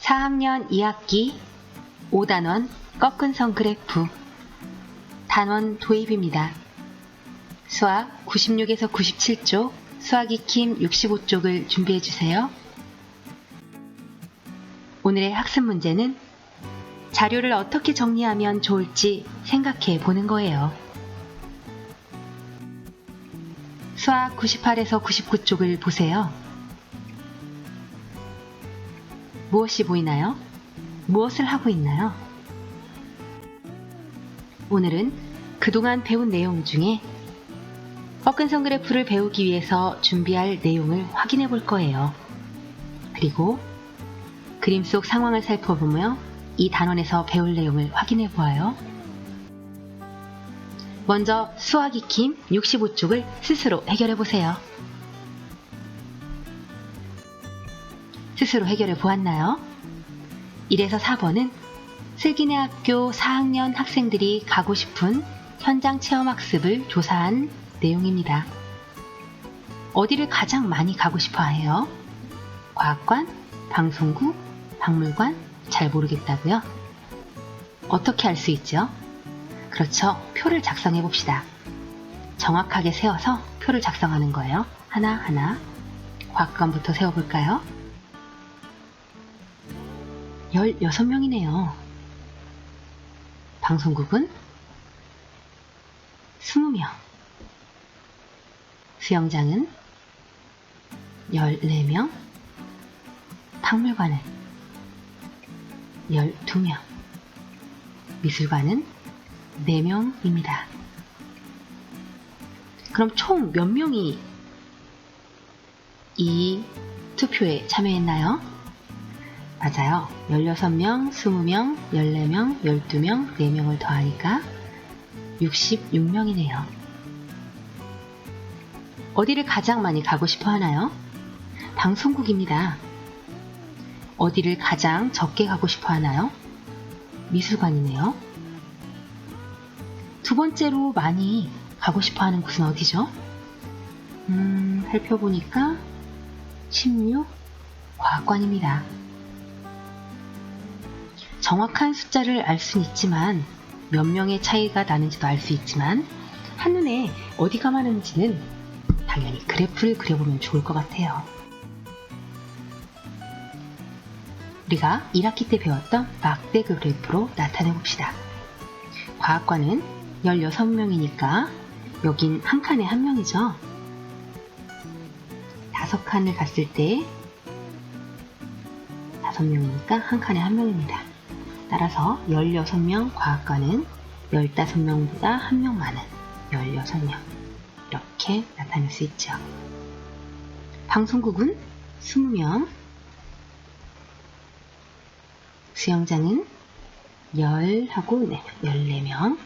4학년 2학기 5단원 꺾은선 그래프 단원 도입입니다. 수학 96에서 97쪽, 수학 익힘 65쪽을 준비해주세요. 오늘의 학습 문제는 자료를 어떻게 정리하면 좋을지 생각해 보는 거예요. 수학 98에서 99쪽을 보세요. 무엇이 보이나요? 무엇을 하고 있나요? 오늘은 그동안 배운 내용 중에 꺾은선 그래프를 배우기 위해서 준비할 내용을 확인해 볼 거예요. 그리고 그림 속 상황을 살펴보며 이 단원에서 배울 내용을 확인해 보아요. 먼저 수학 익힘 65쪽을 스스로 해결해 보세요. 스스로 해결해 보았나요? 1에서 4번은 슬기네 학교 4학년 학생들이 가고 싶은 현장 체험학습을 조사한 내용입니다. 어디를 가장 많이 가고 싶어 해요? 과학관, 방송국, 박물관? 잘 모르겠다고요? 어떻게 알 수 있죠? 그렇죠. 표를 작성해 봅시다. 정확하게 세워서 표를 작성하는 거예요. 하나하나. 과학관부터 세워볼까요? 16명이네요. 방송국은 20명. 수영장은 14명. 박물관은 12명. 미술관은 4명입니다. 그럼 총 몇 명이 이 투표에 참여했나요? 맞아요. 16명, 20명, 14명, 12명, 4명을 더하니까 66명이네요. 어디를 가장 많이 가고 싶어 하나요? 방송국입니다. 어디를 가장 적게 가고 싶어 하나요? 미술관이네요. 두 번째로 많이 가고 싶어 하는 곳은 어디죠? 살펴보니까 16 과학관입니다. 정확한 숫자를 알 수는 있지만 몇 명의 차이가 나는지도 알 수 있지만 한눈에 어디가 많은지는 당연히 그래프를 그려보면 좋을 것 같아요. 우리가 1학기 때 배웠던 막대 그래프로 나타내 봅시다. 과학관은 16명이니까 여긴 한 칸에 한 명이죠. 5칸을 갔을 때 5명이니까 한 칸에 한 명입니다. 따라서 16명 과학관은 15명보다 한 명 많은 16명. 이렇게 나타낼 수 있죠. 방송국은 20명. 수영장은 10하고 14명.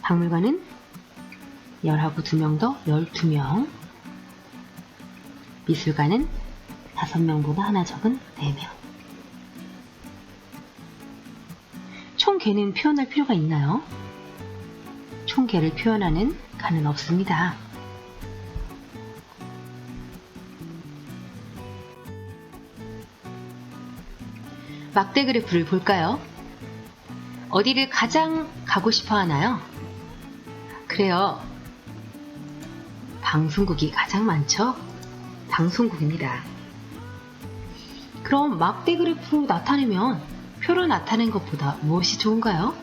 박물관은 10하고 2명 더 12명. 미술관은 5명보다 하나 적은 4명. 총 개는 표현할 필요가 있나요? 총 개를 표현하는 칸은 없습니다. 막대 그래프를 볼까요? 어디를 가장 가고 싶어 하나요? 그래요. 방송국이 가장 많죠? 방송국입니다. 그럼 막대 그래프로 나타내면 표로 나타낸 것보다 무엇이 좋은가요?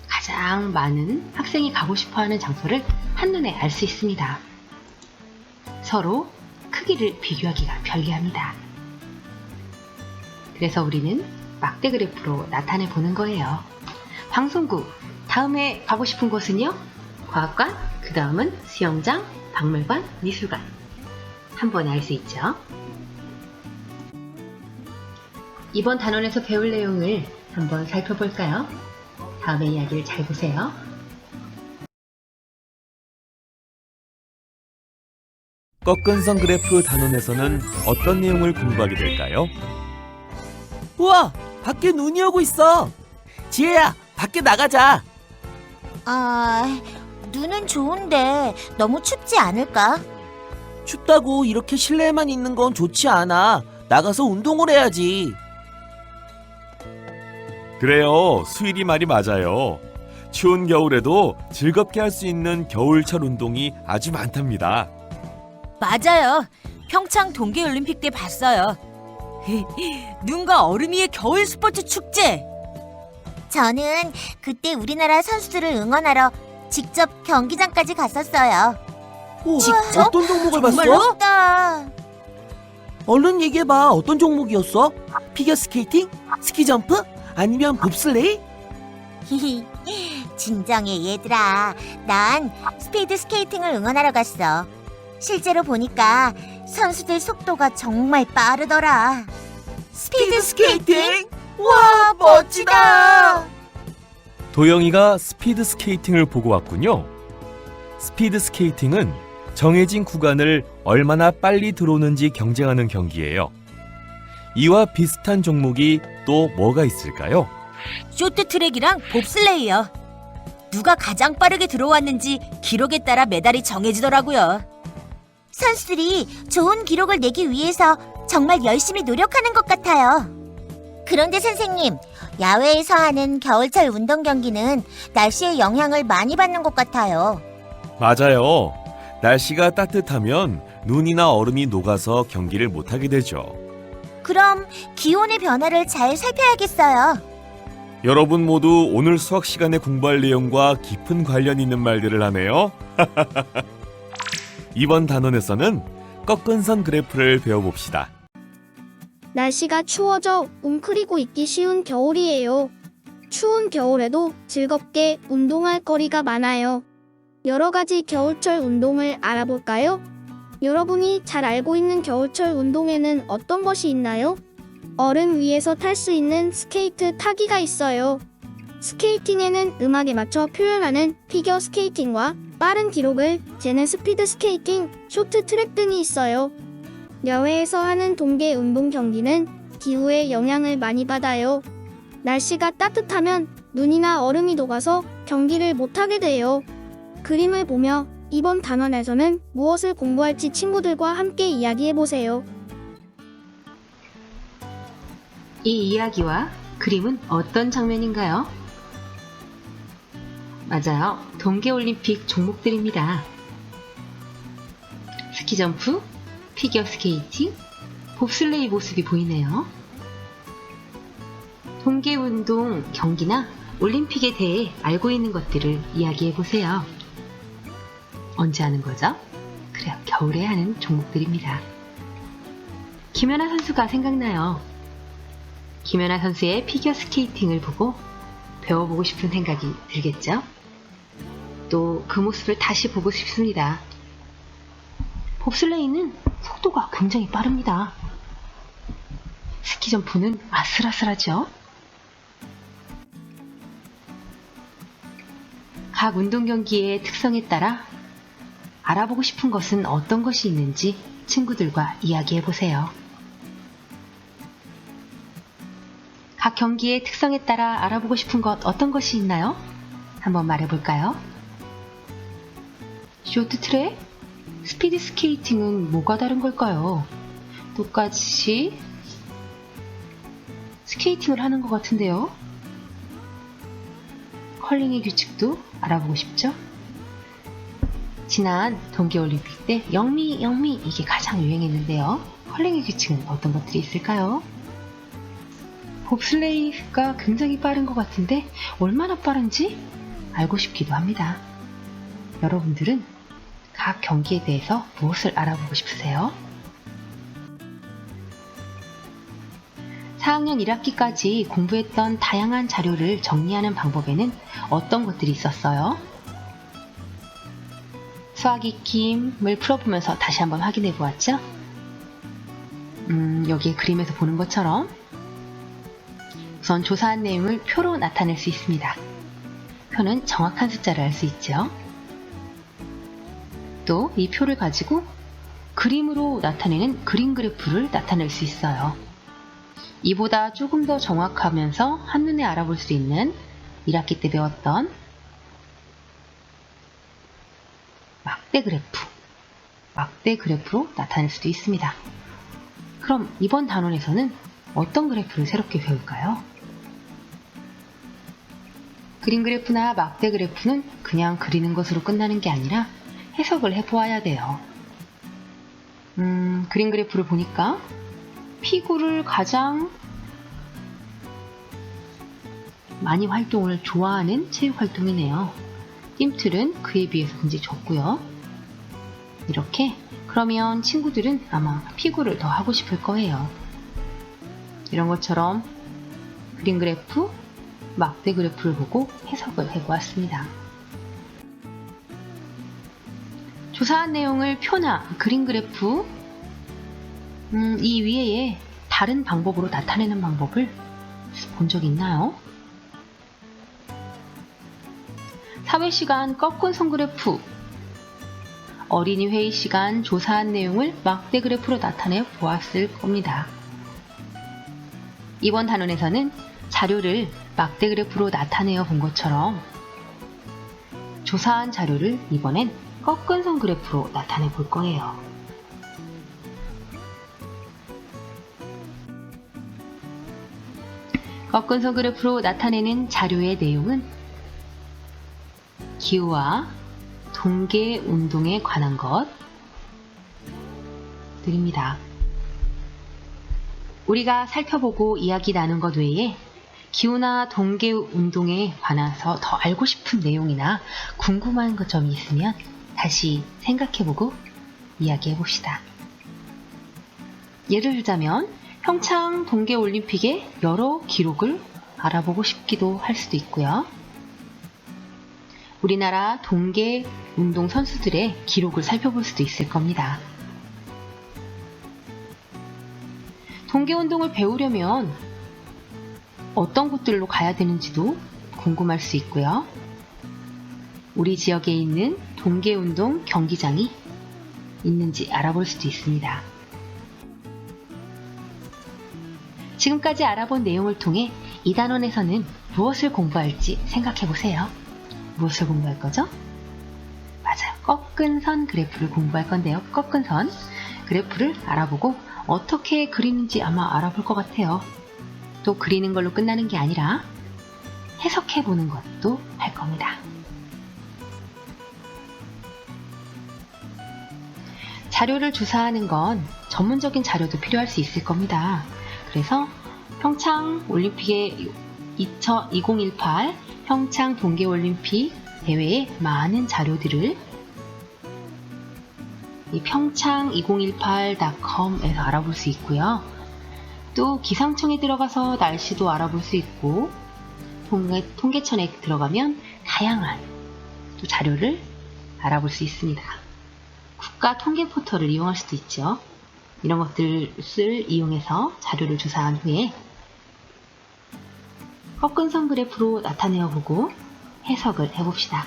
가장 많은 학생이 가고 싶어 하는 장소를 한눈에 알 수 있습니다. 서로 크기를 비교하기가 편리합니다. 그래서 우리는 막대 그래프로 나타내 보는 거예요. 방송국, 다음에 가고 싶은 곳은요? 과학관, 그 다음은 수영장, 박물관, 미술관. 한 번에 알 수 있죠? 이번 단원에서 배울 내용을 한번 살펴볼까요? 다음의 이야기를 잘 보세요. 꺾은선 그래프 단원에서는 어떤 내용을 공부하게 될까요? 우와! 밖에 눈이 오고 있어! 지혜야, 밖에 나가자! 눈은 좋은데 너무 춥지 않을까? 춥다고 이렇게 실내에만 있는 건 좋지 않아. 나가서 운동을 해야지. 그래요, 수일이 말이 맞아요. 추운 겨울에도 즐겁게 할 수 있는 겨울철 운동이 아주 많답니다. 맞아요. 평창 동계올림픽 때 봤어요. 눈과 얼음 위의 겨울 스포츠 축제. 저는 그때 우리나라 선수들을 응원하러 직접 경기장까지 갔었어요. 오, 직접? 어떤 종목을 봤어? 정말로? 멋있다. 얼른 얘기해봐. 어떤 종목이었어? 피겨 스케이팅? 스키 점프? 아니면 봅슬레이? 진정해 얘들아. 난 스피드 스케이팅을 응원하러 갔어. 실제로 보니까 선수들 속도가 정말 빠르더라. 스피드 스케이팅? 와, 멋지다. 도영이가 스피드 스케이팅을 보고 왔군요. 스피드 스케이팅은 정해진 구간을 얼마나 빨리 들어오는지 경쟁하는 경기예요. 이와 비슷한 종목이 또 뭐가 있을까요? 쇼트트랙이랑 봅슬레이요. 누가 가장 빠르게 들어왔는지 기록에 따라 메달이 정해지더라고요. 선수들이 좋은 기록을 내기 위해서 정말 열심히 노력하는 것 같아요. 그런데 선생님, 야외에서 하는 겨울철 운동 경기는 날씨의 영향을 많이 받는 것 같아요. 맞아요. 날씨가 따뜻하면 눈이나 얼음이 녹아서 경기를 못하게 되죠. 그럼 기온의 변화를 잘 살펴야겠어요. 여러분 모두 오늘 수학 시간에 공부할 내용과 깊은 관련 있는 말들을 하네요. 이번 단원에서는 꺾은 선 그래프를 배워봅시다. 날씨가 추워져 웅크리고 있기 쉬운 겨울이에요. 추운 겨울에도 즐겁게 운동할 거리가 많아요. 여러 가지 겨울철 운동을 알아볼까요? 여러분이 잘 알고 있는 겨울철 운동에는 어떤 것이 있나요? 얼음 위에서 탈 수 있는 스케이트 타기가 있어요. 스케이팅에는 음악에 맞춰 표현하는 피겨 스케이팅과 빠른 기록을 재는 스피드 스케이팅, 쇼트 트랙 등이 있어요. 야외에서 하는 동계 운동 경기는 기후의 영향을 많이 받아요. 날씨가 따뜻하면 눈이나 얼음이 녹아서 경기를 못하게 돼요. 그림을 보며 이번 단원에서는 무엇을 공부할지 친구들과 함께 이야기해보세요. 이 이야기와 그림은 어떤 장면인가요? 맞아요. 동계올림픽 종목들입니다. 스키점프, 피겨스케이팅, 봅슬레이 모습이 보이네요. 동계운동 경기나 올림픽에 대해 알고 있는 것들을 이야기해보세요. 언제 하는 거죠? 그래요. 겨울에 하는 종목들입니다. 김연아 선수가 생각나요. 김연아 선수의 피겨스케이팅을 보고 배워보고 싶은 생각이 들겠죠? 또 그 모습을 다시 보고 싶습니다. 봅슬레이는 속도가 굉장히 빠릅니다. 스키점프는 아슬아슬하죠? 각 운동 경기의 특성에 따라 알아보고 싶은 것은 어떤 것이 있는지 친구들과 이야기해보세요. 각 경기의 특성에 따라 알아보고 싶은 것 어떤 것이 있나요? 한번 말해볼까요? 쇼트트랙? 스피드 스케이팅은 뭐가 다른 걸까요? 똑같이 스케이팅을 하는 것 같은데요. 컬링의 규칙도 알아보고 싶죠? 지난 동계올림픽 때 영미 이게 가장 유행했는데요. 컬링의 규칙은 어떤 것들이 있을까요? 봅슬레이가 굉장히 빠른 것 같은데 얼마나 빠른지 알고 싶기도 합니다. 여러분들은 각 경기에 대해서 무엇을 알아보고 싶으세요? 4학년 1학기까지 공부했던 다양한 자료를 정리하는 방법에는 어떤 것들이 있었어요? 수학 익힘을 풀어보면서 다시 한번 확인해 보았죠? 여기 그림에서 보는 것처럼 우선 조사한 내용을 표로 나타낼 수 있습니다. 표는 정확한 숫자를 알 수 있죠. 또 이 표를 가지고 그림으로 나타내는 그림 그래프를 나타낼 수 있어요. 이보다 조금 더 정확하면서 한눈에 알아볼 수 있는 1학기 때 배웠던 막대 그래프, 막대 그래프로 나타낼 수도 있습니다. 그럼 이번 단원에서는 어떤 그래프를 새롭게 배울까요? 그림 그래프나 막대 그래프는 그냥 그리는 것으로 끝나는 게 아니라 해석을 해보아야 돼요. 그림 그래프를 보니까 피구를 가장 많이 활동을 좋아하는 체육 활동이네요. 띰틀은 그에 비해서 굉장히 적고요. 이렇게 그러면 친구들은 아마 피구를 더 하고 싶을 거예요. 이런 것처럼 그림 그래프, 막대 그래프를 보고 해석을 해보았습니다. 조사한 내용을 표나 그림 그래프 이 위에 다른 방법으로 나타내는 방법을 본 적 있나요? 사회시간 꺾은 선 그래프, 어린이 회의 시간 조사한 내용을 막대 그래프로 나타내 보았을 겁니다. 이번 단원에서는 자료를 막대 그래프로 나타내어 본 것처럼 조사한 자료를 이번엔 꺾은 선 그래프로 나타내 볼 거예요. 꺾은 선 그래프로 나타내는 자료의 내용은 기후와 동계 운동에 관한 것들입니다. 우리가 살펴보고 이야기 나눈 것 외에 기후나 동계 운동에 관해서 더 알고 싶은 내용이나 궁금한 점이 있으면 다시 생각해보고 이야기해봅시다. 예를 들자면 평창 동계올림픽의 여러 기록을 알아보고 싶기도 할 수도 있고요. 우리나라 동계 운동 선수들의 기록을 살펴볼 수도 있을 겁니다. 동계 운동을 배우려면 어떤 곳들로 가야 되는지도 궁금할 수 있고요. 우리 지역에 있는 동계 운동 경기장이 있는지 알아볼 수도 있습니다. 지금까지 알아본 내용을 통해 이 단원에서는 무엇을 공부할지 생각해 보세요. 무엇을 공부할 거죠? 맞아요. 꺾은 선 그래프를 공부할 건데요. 꺾은 선 그래프를 알아보고 어떻게 그리는지 아마 알아볼 것 같아요. 또 그리는 걸로 끝나는 게 아니라 해석해 보는 것도 할 겁니다. 자료를 조사하는 건 전문적인 자료도 필요할 수 있을 겁니다. 그래서 평창 올림픽의 2018 평창 동계올림픽 대회의 많은 자료들을 이 평창2018.com에서 알아볼 수 있고요. 또 기상청에 들어가서 날씨도 알아볼 수 있고 통계청에 들어가면 다양한 또 자료를 알아볼 수 있습니다. 국가 통계 포털을 이용할 수도 있죠. 이런 것들을 이용해서 자료를 조사한 후에 꺾은 선 그래프로 나타내어 보고 해석을 해봅시다.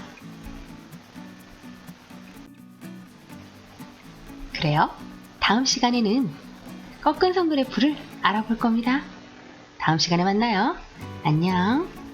그래요. 다음 시간에는 꺾은 선 그래프를 알아볼 겁니다. 다음 시간에 만나요. 안녕.